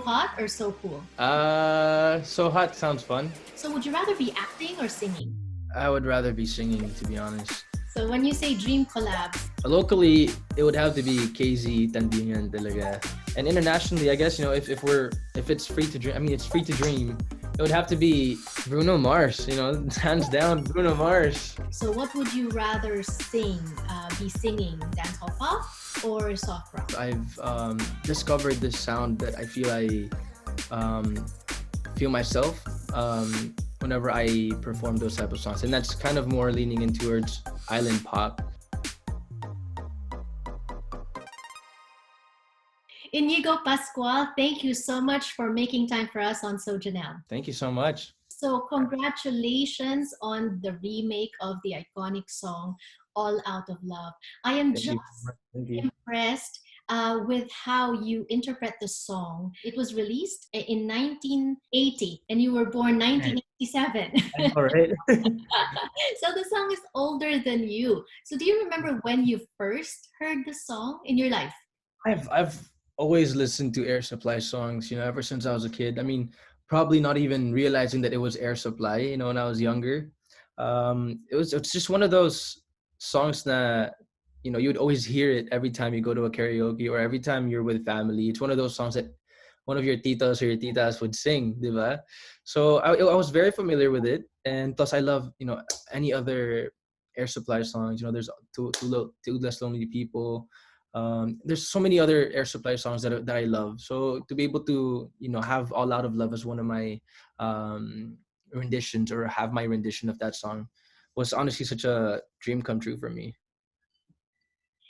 hot or so cool? So hot sounds fun. So would you rather be acting or singing? I would rather be singing, to be honest. So when you say dream collabs, Locally, it would have to be KZ, Tandingan talaga. And internationally, I guess, if it's free to dream, I mean, it's free to dream. It would have to be Bruno Mars, hands down, Bruno Mars. so what would you rather sing? Be singing dancehall pop or soft rock? I've discovered this sound that I feel myself whenever I perform those type of songs, and that's kind of more leaning in towards island pop. Inigo Pascual, thank you so much for making time for us on So Jannelle. Thank you so much. So congratulations on the remake of the iconic song All Out of Love. I am Thank you. impressed with how you interpret the song. It was released in 1980 and you were born 1987. All right. So the song is older than you. So do you remember when you first heard the song in your life? I've always listened to Air Supply songs, ever since I was a kid. I mean, probably not even realizing that it was Air Supply, when I was younger. It's just one of those songs that, you would always hear it every time you go to a karaoke or every time you're with family. It's one of those songs that one of your titos or your titas would sing, diba? So I was very familiar with it. And plus I love, any other Air Supply songs. There's Two Less Lonely People. There's so many other Air Supply songs that I love. So to be able to, have All Out of Love as one of my renditions, or have my rendition of that song, was honestly such a dream come true for me.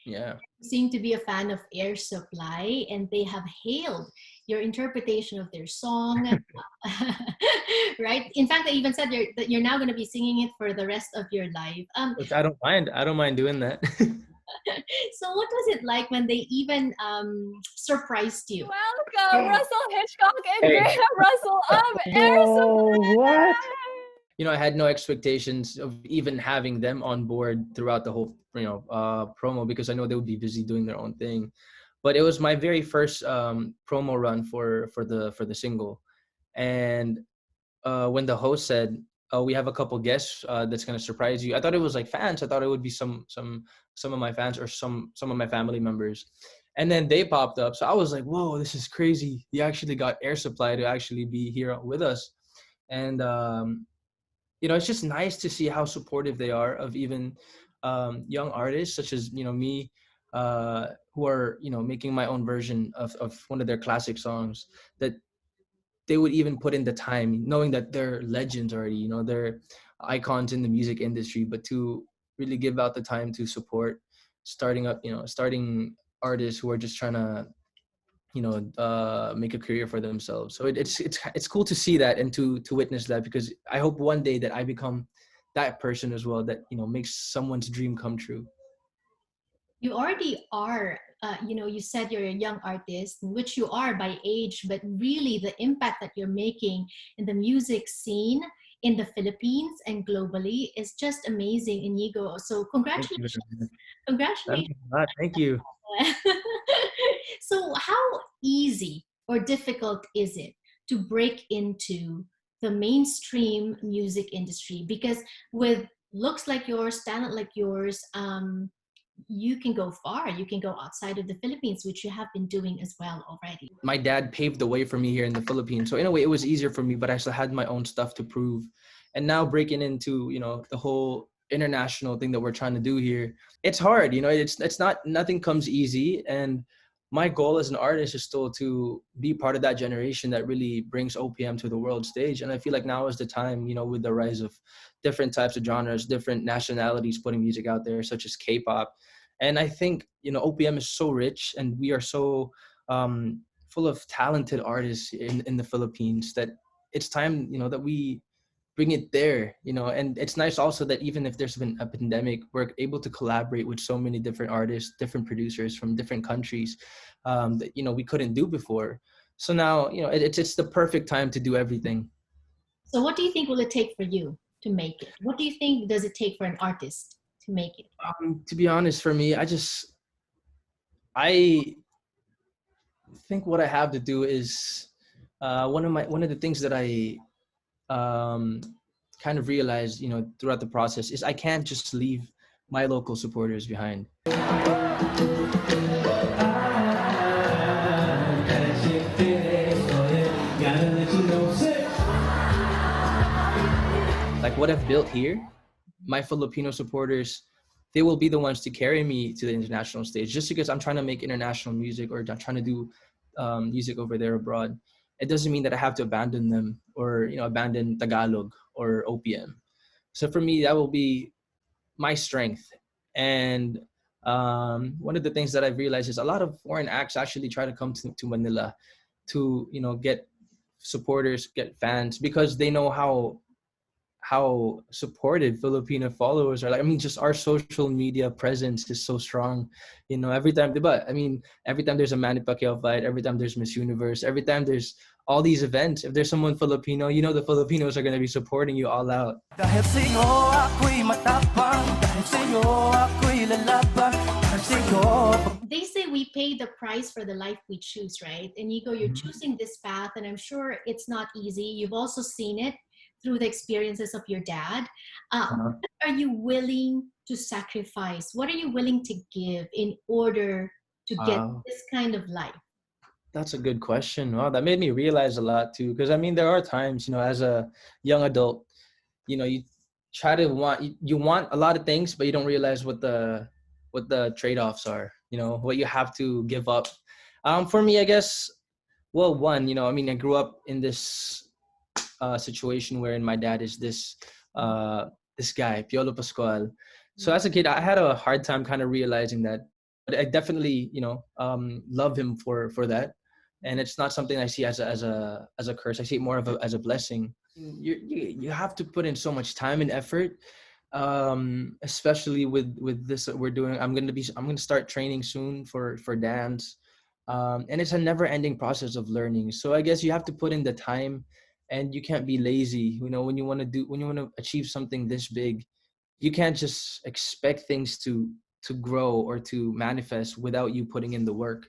Yeah. You seem to be a fan of Air Supply and they have hailed your interpretation of their song. Right? In fact, they even said that you're now going to be singing it for the rest of your life. Which I don't mind. I don't mind doing that. So what was it like when they even surprised you? Welcome, Russell Hitchcock and Graham Russell of Air Supply. What? I had no expectations of even having them on board throughout the whole, promo, because I know they would be busy doing their own thing. But it was my very first promo run for the single, and when the host said, "Oh, we have a couple guests that's gonna surprise you," I thought it was like fans. I thought it would be some of my fans or some of my family members, and then they popped up. So I was like, "Whoa, this is crazy! You actually got Air Supply to actually be here with us," and it's just nice to see how supportive they are of even young artists such as me, who are making my own version of one of their classic songs, that they would even put in the time, knowing that they're legends already, they're icons in the music industry, but to really give out the time to support starting artists who are just trying to make a career for themselves. So it's cool to see that and to witness that, because I hope one day that I become that person as well, that makes someone's dream come true. You already are, you said you're a young artist, which you are by age, but really the impact that you're making in the music scene in the Philippines and globally is just amazing, Inigo. So congratulations. Congratulations. Thank you. So how easy or difficult is it to break into the mainstream music industry? Because with looks like yours, talent like yours, you can go far. You can go outside of the Philippines, which you have been doing as well already. My dad paved the way for me here in the Philippines. So in a way, it was easier for me, but I still had my own stuff to prove. And now breaking into, the whole international thing that we're trying to do here, it's hard. It's not, nothing comes easy. And my goal as an artist is still to be part of that generation that really brings OPM to the world stage. And I feel like now is the time, with the rise of different types of genres, different nationalities putting music out there, such as K-pop. And I think, OPM is so rich, and we are so full of talented artists in the Philippines, that it's time, that we bring it there, and it's nice also that even if there's been a pandemic, we're able to collaborate with so many different artists, different producers from different countries that, we couldn't do before. So now, it's the perfect time to do everything. So what do you think will it take for you to make it? What do you think does it take for an artist to make it? To be honest, for me, I think what I have to do is one of the things that I kind of realized, throughout the process is I can't just leave my local supporters behind. Like what I've built here, my Filipino supporters, they will be the ones to carry me to the international stage. Just because I'm trying to make international music or I'm trying to do music over there abroad, it doesn't mean that I have to abandon them or abandon Tagalog or OPM. So for me, that will be my strength. And one of the things that I've realized is a lot of foreign acts actually try to come to Manila to get supporters, get fans, because they know how supportive Filipino followers are. Like, I mean, just our social media presence is so strong. Every time, diba? I mean, every time there's a Manny Pacquiao fight, every time there's Miss Universe, every time there's all these events, if there's someone Filipino, the Filipinos are going to be supporting you all out. Dahil sa'yo ako'y matapang, dahil sa'yo ako'y lalaban, dahil sa'yo. They say we pay the price for the life we choose, right? Inigo, you're choosing this path, and I'm sure it's not easy. You've also seen it through the experiences of your dad. What are you willing to sacrifice? What are you willing to give in order to get this kind of life? That's a good question. Wow, that made me realize a lot too. Because I mean, there are times, as a young adult, you try to you want a lot of things, but you don't realize what the trade-offs are. What you have to give up. For me, I guess, well, one, I mean, I grew up in this situation wherein my dad is this guy, Piolo Pascual. So as a kid, I had a hard time kind of realizing that, but I definitely, love him for that. And it's not something I see as a curse. I see it more of as a blessing. You have to put in so much time and effort, especially with this that we're doing. I'm gonna start training soon for dance, and it's a never-ending process of learning. So I guess you have to put in the time, and you can't be lazy. When you want to achieve something this big, you can't just expect things to grow or to manifest without you putting in the work.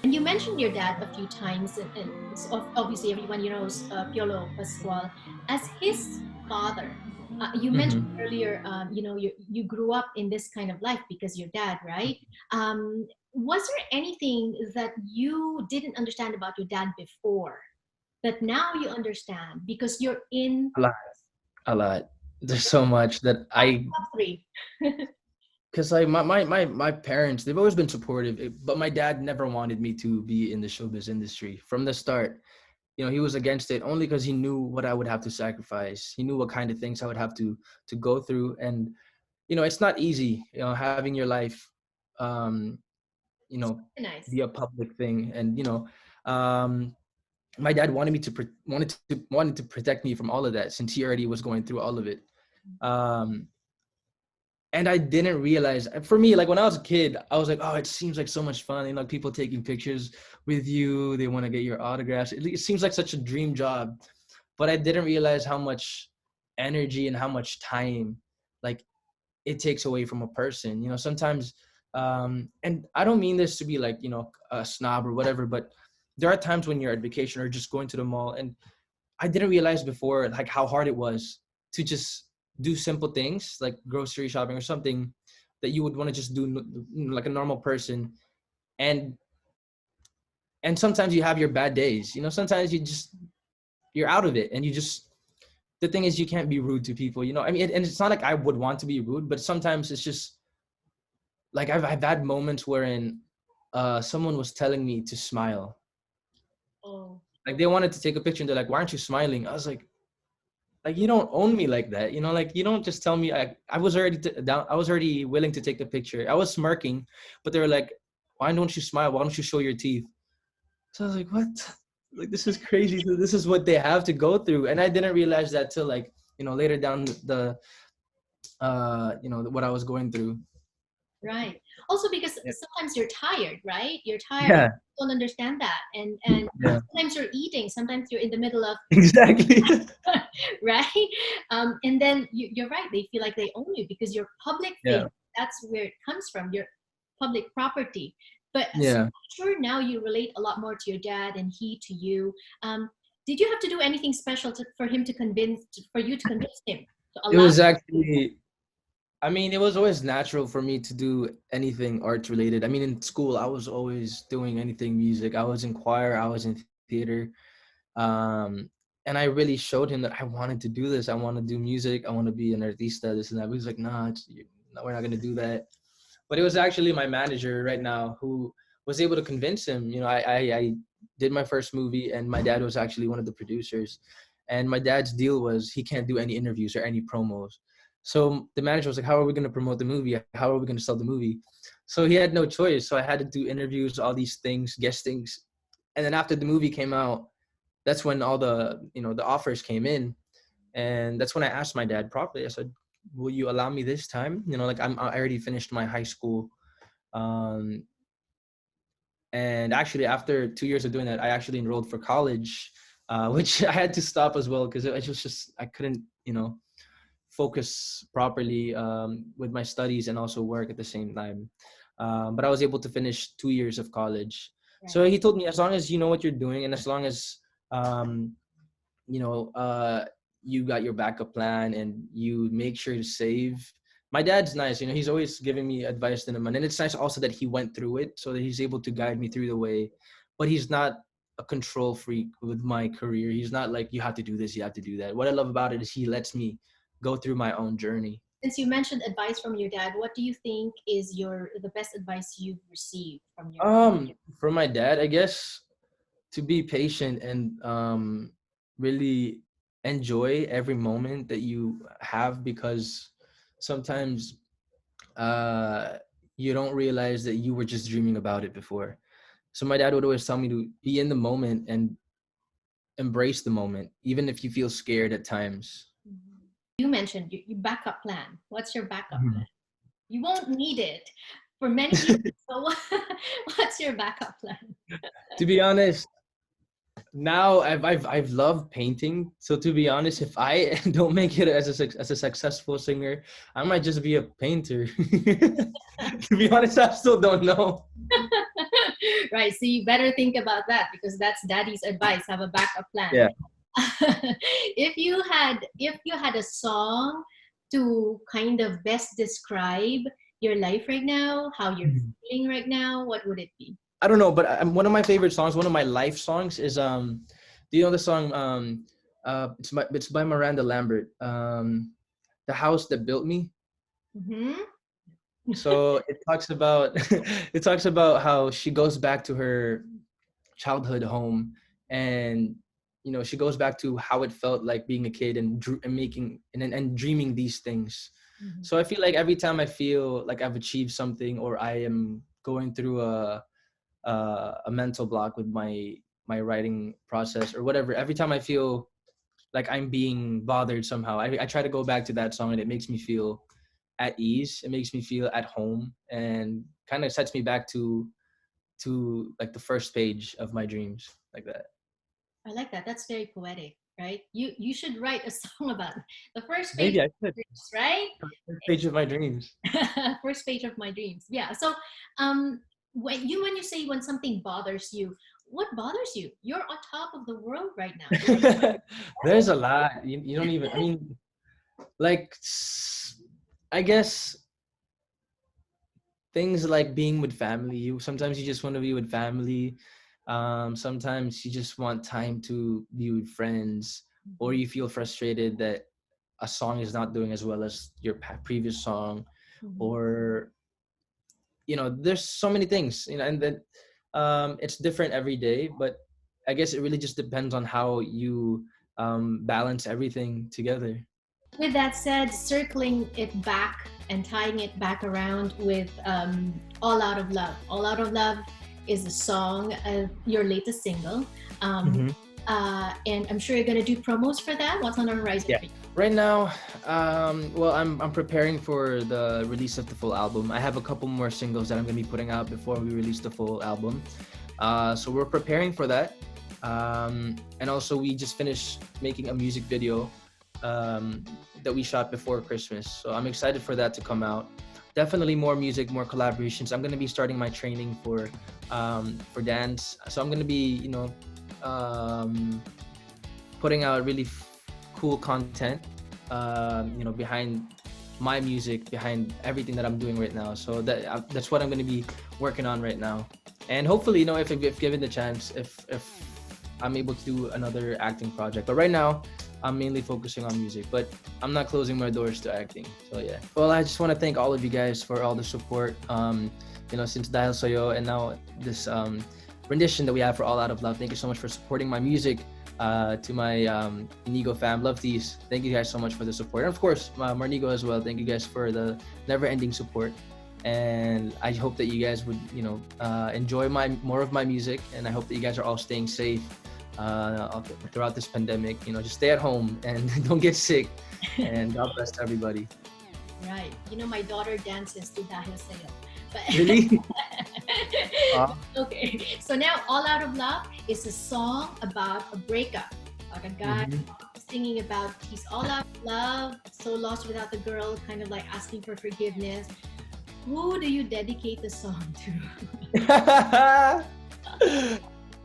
And you mentioned your dad a few times, and obviously everyone knows Piolo Pascual as his father. You mentioned earlier, you grew up in this kind of life because your dad, right? Was there anything that you didn't understand about your dad before that now you understand because you're in A lot. There's so much that top three? because like my parents, they've always been supportive, but my dad never wanted me to be in the showbiz industry from the start. He was against it only because he knew what I would have to sacrifice. He knew what kind of things I would have to go through, and it's not easy. Having your life, Nice. be a public thing, and my dad wanted to protect me from all of that since he already was going through all of it. And I didn't realize, for me, like when I was a kid, I was like, oh, it seems like so much fun. People taking pictures with you, they want to get your autographs. It seems like such a dream job, but I didn't realize how much energy and how much time, like, it takes away from a person. Sometimes, and I don't mean this to be like, a snob or whatever, but there are times when you're at vacation or just going to the mall, and I didn't realize before, like, how hard it was to just do simple things like grocery shopping or something that you would want to just do like a normal person. And sometimes you have your bad days, sometimes you're out of it, and the thing is, you can't be rude to people, I mean, and it's not like I would want to be rude, but sometimes it's just like I've had moments wherein someone was telling me to smile. Oh. Like they wanted to take a picture and they're like, why aren't you smiling? I was like, you don't own me like that, like you don't just tell me. I was already down. I was already willing to take the picture. I was smirking, but they were like, why don't you smile? Why don't you show your teeth? So I was like, what? Like, this is crazy. So this is what they have to go through. And I didn't realize that till like, later down the what I was going through. Right. Also because sometimes you're tired, right? You're tired. Yeah. You don't understand that. And sometimes you're eating. Sometimes you're in the middle of Exactly. right. And then you're right. They feel like they own you because you're public figure. that's where it comes from, your public property. But so Yeah. I'm sure now you relate a lot more to your dad and he to you. Did you have to do anything special for him to for you to convince him to It allow? was actually, I mean, it was always natural for me to do anything arts related. I mean, in school, I was always doing anything music. I was in choir, I was in theater. And I really showed him that I wanted to do this. I want to do music. I want to be an artista, this and that. But he was like, nah, no, we're not going to do that. But it was actually my manager right now who was able to convince him. You know, I did my first movie, and my dad was actually one of the producers. And my dad's deal was he can't do any interviews or any promos. So the manager was like, how are we going to promote the movie? How are we going to sell the movie? So he had no choice. So I had to do interviews, all these things, guestings. And then after the movie came out, that's when all the, you know, the offers came in. And that's when I asked my dad properly. I said, will you allow me this time? You know, like I already finished my high school. Um, and actually after 2 years of doing that, I actually enrolled for college, which I had to stop as well because it was just, I couldn't, you know, focus properly with my studies and also work at the same time. But I was able to finish 2 years of college. Right. So he told me, as long as you know what you're doing and as long as, um, you know, you got your backup plan and you make sure to save. My dad's nice, you know, he's always giving me advice to him. And it's nice also that he went through it so that he's able to guide me through the way. But he's not a control freak with my career. He's not like, you have to do this, you have to do that. What I love about it is he lets me go through my own journey. Since you mentioned advice from your dad, what do you think is the best advice you've received from your From my dad, I guess to be patient and really enjoy every moment that you have, because sometimes you don't realize that you were just dreaming about it before. So my dad would always tell me to be in the moment and embrace the moment, even if you feel scared at times. You mentioned your backup plan. What's your backup Mhm. plan? You won't need it for many years. So what's your backup plan? To be honest, now I've loved painting. So to be honest, if I don't make it as a successful singer, I might just be a painter. To be honest, I still don't know. Right. So you better think about that because that's daddy's advice. Have a backup plan. Yeah. If you had a song to kind of best describe your life right now, how you're feeling right now, what would it be? I don't know, but one of my favorite songs, one of my life songs is do you know the song it's by Miranda Lambert, The House That Built Me. Mm-hmm. So it talks about it talks about how she goes back to her childhood home, and you know, she goes back to how it felt like being a kid and making and dreaming these things. Mm-hmm. So I feel like every time I feel like I've achieved something or I am going through a mental block with my writing process or whatever, every time I feel like I'm being bothered somehow, I try to go back to that song, and it makes me feel at ease. It makes me feel at home and kind of sets me back to like the first page of my dreams, like that. I like that. That's very poetic, right? You should write a song about the first page Maybe of I could. my dreams, right? First page of my dreams. First page of my dreams. Yeah. So when you say when something bothers you, what bothers you? You're on top of the world right now. There's a lot. You don't even, I mean, like, I guess things like being with family. Sometimes you just want to be with family. Sometimes you just want time to be with friends, or you feel frustrated that a song is not doing as well as your previous song, or you know, there's so many things, you know, and then it's different every day, but I guess it really just depends on how you balance everything together. With that said, circling it back and tying it back around with All Out of Love. All Out of Love is a song of your latest single. And I'm sure you're going to do promos for that. What's on the horizon? Yeah. Right now, well, I'm preparing for the release of the full album. I have a couple more singles that I'm going to be putting out before we release the full album. So we're preparing for that. And also we just finished making a music video that we shot before Christmas. So I'm excited for that to come out. definitely more music, more collaborations. I'm gonna be starting my training for dance, so I'm gonna be putting out really cool content, behind my music, behind everything that I'm doing right now. So that's what I'm gonna be working on right now, and hopefully, if given the chance, if I'm able to do another acting project. But right now, I'm mainly focusing on music, but I'm not closing my doors to acting. So yeah. Well, I just want to thank all of you guys for all the support. Since Dahil Sa'yo and now this rendition that we have for All Out of Love. Thank you so much for supporting my music. To my Inigo fam, love these. Thank you guys so much for the support, and of course, Marnigo as well. Thank you guys for the never-ending support. And I hope that you guys would, enjoy more of my music, and I hope that you guys are all staying safe throughout this pandemic. Just stay at home and don't get sick. And God bless everybody. Right. My daughter dances to Dahil Sa'yo. But Really? Okay. So now All Out of Love is a song about a breakup. About a guy singing about he's all out of love, so lost without the girl, kind of like asking for forgiveness. Who do you dedicate the song to?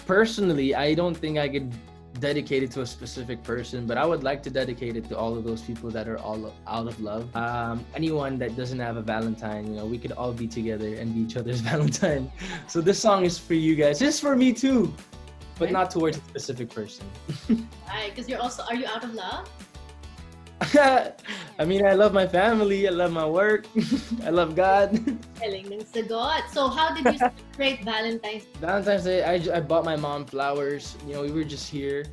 Personally, I don't think I could dedicate it to a specific person, but I would like to dedicate it to all of those people that are all out of love. Anyone that doesn't have a Valentine, we could all be together and be each other's Valentine. So this song is for you guys. It's for me too, but not towards a specific person. Right, because are you out of love? I mean, I love my family, I love my work, I love God. Galing ng sagot. So how did you celebrate Valentine's? Valentine's Day, I bought my mom flowers. We were just here.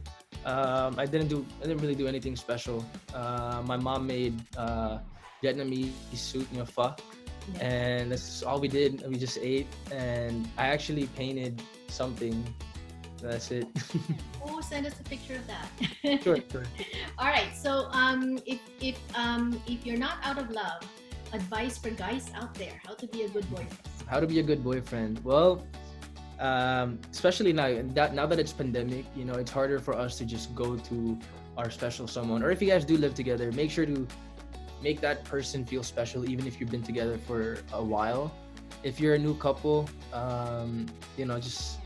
I didn't really do anything special. My mom made Vietnamese soup, pho, and that's all we did. We just ate, and I actually painted something. That's it. Oh, send us a picture of that. Sure. All right. So, if you're not out of love, advice for guys out there: how to be a good boyfriend. How to be a good boyfriend? Well, especially now that it's pandemic, it's harder for us to just go to our special someone. Or if you guys do live together, make sure to make that person feel special, even if you've been together for a while. If you're a new couple, just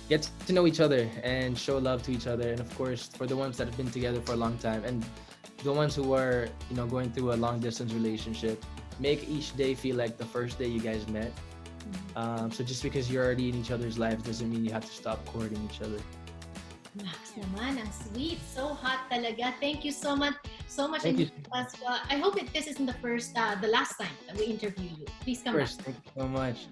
get to know each other and show love to each other. And of course, for the ones that have been together for a long time and the ones who are, going through a long distance relationship, make each day feel like the first day you guys met. So just because you're already in each other's lives doesn't mean you have to stop courting each other. Max naman, ang sweet. So hot talaga. Thank you so much. Thank you. I hope this isn't the last time that we interview you. Please come back. Thank you so much.